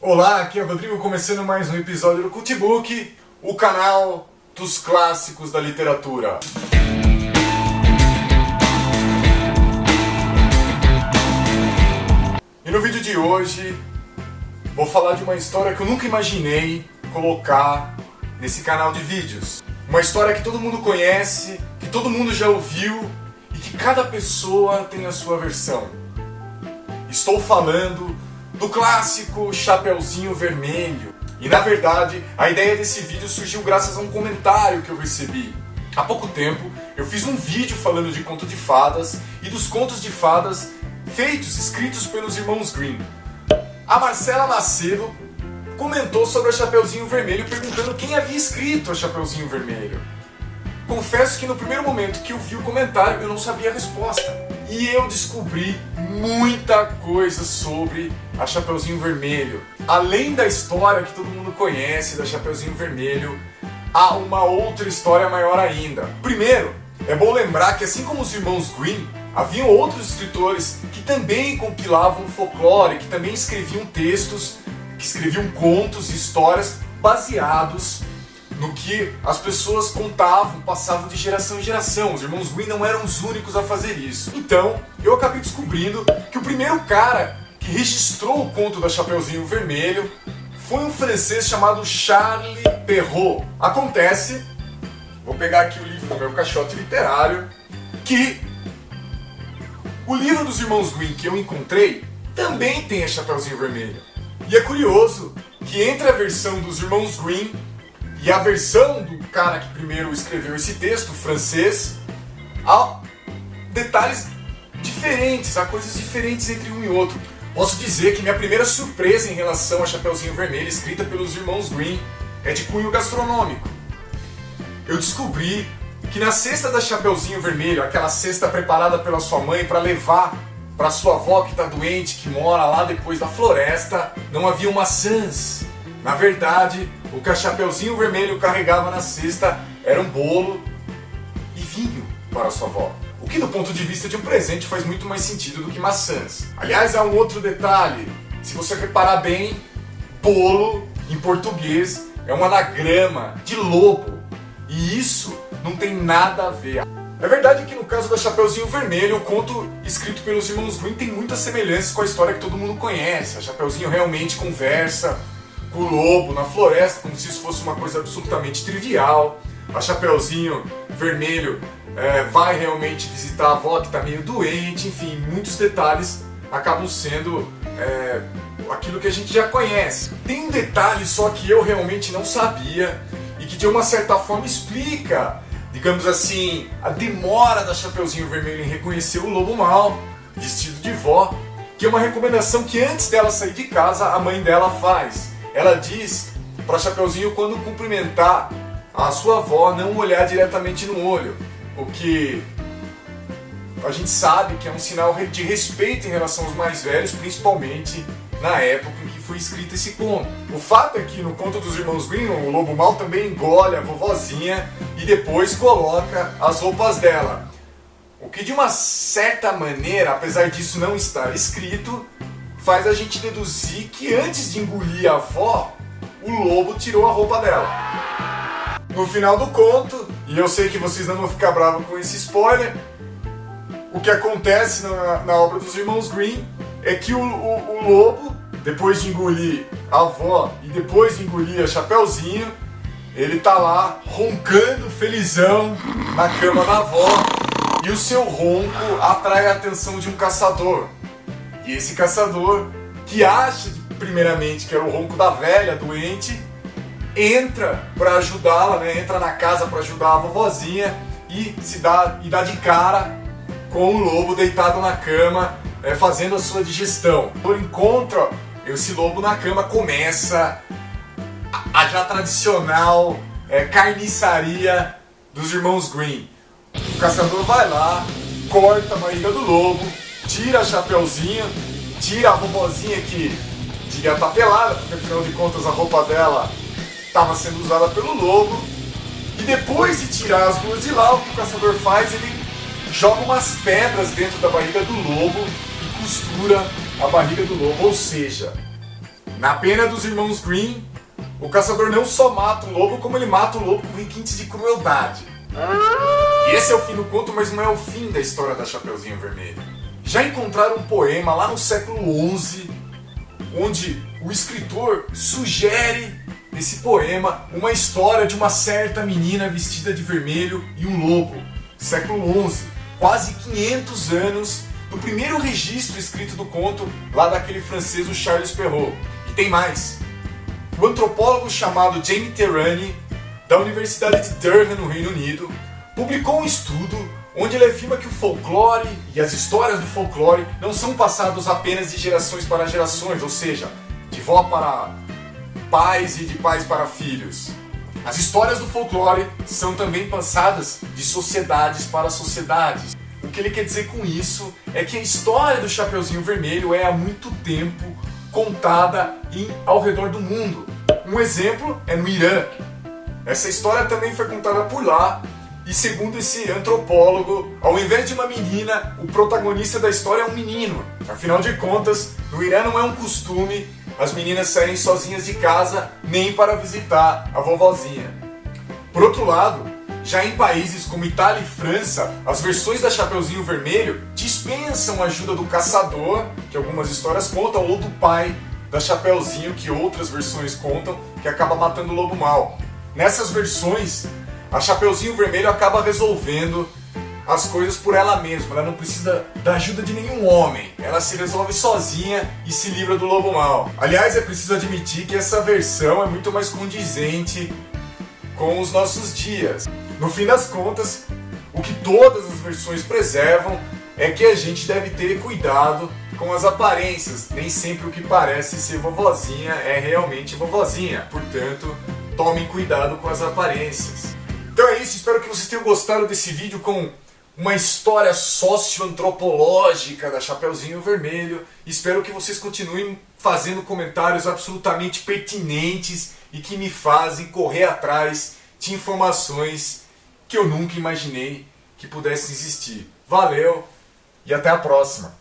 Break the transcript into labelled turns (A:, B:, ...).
A: Olá, aqui é o Rodrigo, começando mais um episódio do Cultbook, o canal dos clássicos da literatura. E no vídeo de hoje, vou falar de uma história que eu nunca imaginei colocar nesse canal de vídeos. Uma história que todo mundo conhece, que todo mundo já ouviu e que cada pessoa tem a sua versão. Estou falando do clássico Chapeuzinho Vermelho. E na verdade, a ideia desse vídeo surgiu graças a um comentário que eu recebi. Há pouco tempo, eu fiz um vídeo falando de conto de fadas e dos contos de fadas escritos pelos irmãos Grimm. A Marcela Macedo comentou sobre a Chapeuzinho Vermelho, perguntando quem havia escrito a Chapeuzinho Vermelho. Confesso que no primeiro momento que eu vi o comentário, eu não sabia a resposta. E eu descobri muita coisa sobre a Chapeuzinho Vermelho. Além da história que todo mundo conhece da Chapeuzinho Vermelho, há uma outra história maior ainda. Primeiro, é bom lembrar que assim como os irmãos Grimm, haviam outros escritores que também compilavam folclore, que também escreviam textos, que escreviam contos e histórias baseados no que as pessoas contavam, passavam de geração em geração. Os irmãos Grimm não eram os únicos a fazer isso. Então, eu acabei descobrindo que o primeiro cara que registrou o conto da Chapeuzinho Vermelho foi um francês chamado Charles Perrault. Acontece, vou pegar aqui o livro do meu caixote literário, que o livro dos irmãos Grimm que eu encontrei também tem a Chapeuzinho Vermelho. E é curioso que entre a versão dos irmãos Grimm e a versão do cara que primeiro escreveu esse texto, francês, há detalhes diferentes, há coisas diferentes entre um e outro. Posso dizer que minha primeira surpresa em relação a Chapeuzinho Vermelho, escrita pelos irmãos Grimm, é de cunho gastronômico. Eu descobri que na cesta da Chapeuzinho Vermelho, aquela cesta preparada pela sua mãe para levar para sua avó que está doente, que mora lá depois da floresta, não havia maçãs. Na verdade, o que a Chapeuzinho Vermelho carregava na cesta era um bolo e vinho para sua avó. O que do ponto de vista de um presente faz muito mais sentido do que maçãs. Aliás, há um outro detalhe. Se você reparar bem, bolo, em português, é um anagrama de lobo. E isso não tem nada a ver. É verdade que no caso da Chapeuzinho Vermelho, o conto escrito pelos irmãos Grimm tem muitas semelhanças com a história que todo mundo conhece. A Chapeuzinho realmente conversa com o lobo na floresta, como se isso fosse uma coisa absolutamente trivial. A Chapeuzinho Vermelho vai realmente visitar a avó que está meio doente, enfim, muitos detalhes acabam sendo aquilo que a gente já conhece. Tem um detalhe só que eu realmente não sabia e que de uma certa forma explica, digamos assim, a demora da Chapeuzinho Vermelho em reconhecer o lobo mau, vestido de vó, que é uma recomendação que antes dela sair de casa a mãe dela faz. Ela diz para Chapeuzinho, quando cumprimentar a sua avó, não olhar diretamente no olho, o que a gente sabe que é um sinal de respeito em relação aos mais velhos, principalmente na época em que foi escrito esse conto. O fato é que no conto dos irmãos Grimm, o lobo mau também engole a vovozinha e depois coloca as roupas dela. O que de uma certa maneira, apesar disso não estar escrito, faz a gente deduzir que antes de engolir a avó, o lobo tirou a roupa dela. No final do conto, e eu sei que vocês não vão ficar bravos com esse spoiler, o que acontece na obra dos irmãos Grimm é que o lobo, depois de engolir a avó e depois de engolir a Chapeuzinho, ele tá lá roncando felizão na cama da avó e o seu ronco atrai a atenção de um caçador. E esse caçador, que acha primeiramente que era o ronco da velha doente, entra para ajudá-la, né? Entra na casa para ajudar a vovozinha e dá de cara com o lobo deitado na cama, fazendo a sua digestão. Quando encontra esse lobo na cama, começa a já tradicional carniçaria dos irmãos Grimm. O caçador vai lá, corta a barriga do lobo, tira a Chapeuzinho, tira a vovozinha que devia estar pelada, porque afinal de contas a roupa dela estava sendo usada pelo lobo. E depois de tirar as duas de lá, o que o caçador faz? Ele joga umas pedras dentro da barriga do lobo e costura a barriga do lobo. Ou seja, Na pena dos irmãos Grimm, o caçador não só mata o lobo, como ele mata o lobo com requintes de crueldade. E esse é o fim do conto, mas não é o fim da história da Chapeuzinho Vermelho. Já encontraram um poema lá no século XI, onde o escritor sugere nesse poema uma história de uma certa menina vestida de vermelho e um lobo. Século XI, quase 500 anos do primeiro registro escrito do conto lá daquele francês, o Charles Perrault. E tem mais. O antropólogo chamado Jamie Terrani, da Universidade de Durham, no Reino Unido, publicou um estudo onde ele afirma que o folclore e as histórias do folclore não são passados apenas de gerações para gerações, ou seja, de vó para pais e de pais para filhos. As histórias do folclore são também passadas de sociedades para sociedades. O que ele quer dizer com isso é que a história do Chapeuzinho Vermelho é há muito tempo contada ao redor do mundo. Um exemplo é no Irã. Essa história também foi contada por lá. E segundo esse antropólogo, ao invés de uma menina, o protagonista da história é um menino. Afinal de contas, no Irã não é um costume as meninas saírem sozinhas de casa nem para visitar a vovozinha. Por outro lado, já em países como Itália e França, as versões da Chapeuzinho Vermelho dispensam a ajuda do caçador, que algumas histórias contam, ou do pai da Chapeuzinho, que outras versões contam, que acaba matando o lobo mau. Nessas versões, a Chapeuzinho Vermelho acaba resolvendo as coisas por ela mesma. Ela não precisa da ajuda de nenhum homem. Ela se resolve sozinha e se livra do lobo mau. Aliás, é preciso admitir que essa versão é muito mais condizente com os nossos dias. No fim das contas, o que todas as versões preservam é que a gente deve ter cuidado com as aparências. Nem sempre o que parece ser vovozinha é realmente vovozinha. Portanto, tomem cuidado com as aparências. Então é isso, espero que vocês tenham gostado desse vídeo com uma história socioantropológica da Chapeuzinho Vermelho. Espero que vocês continuem fazendo comentários absolutamente pertinentes e que me fazem correr atrás de informações que eu nunca imaginei que pudessem existir. Valeu e até a próxima!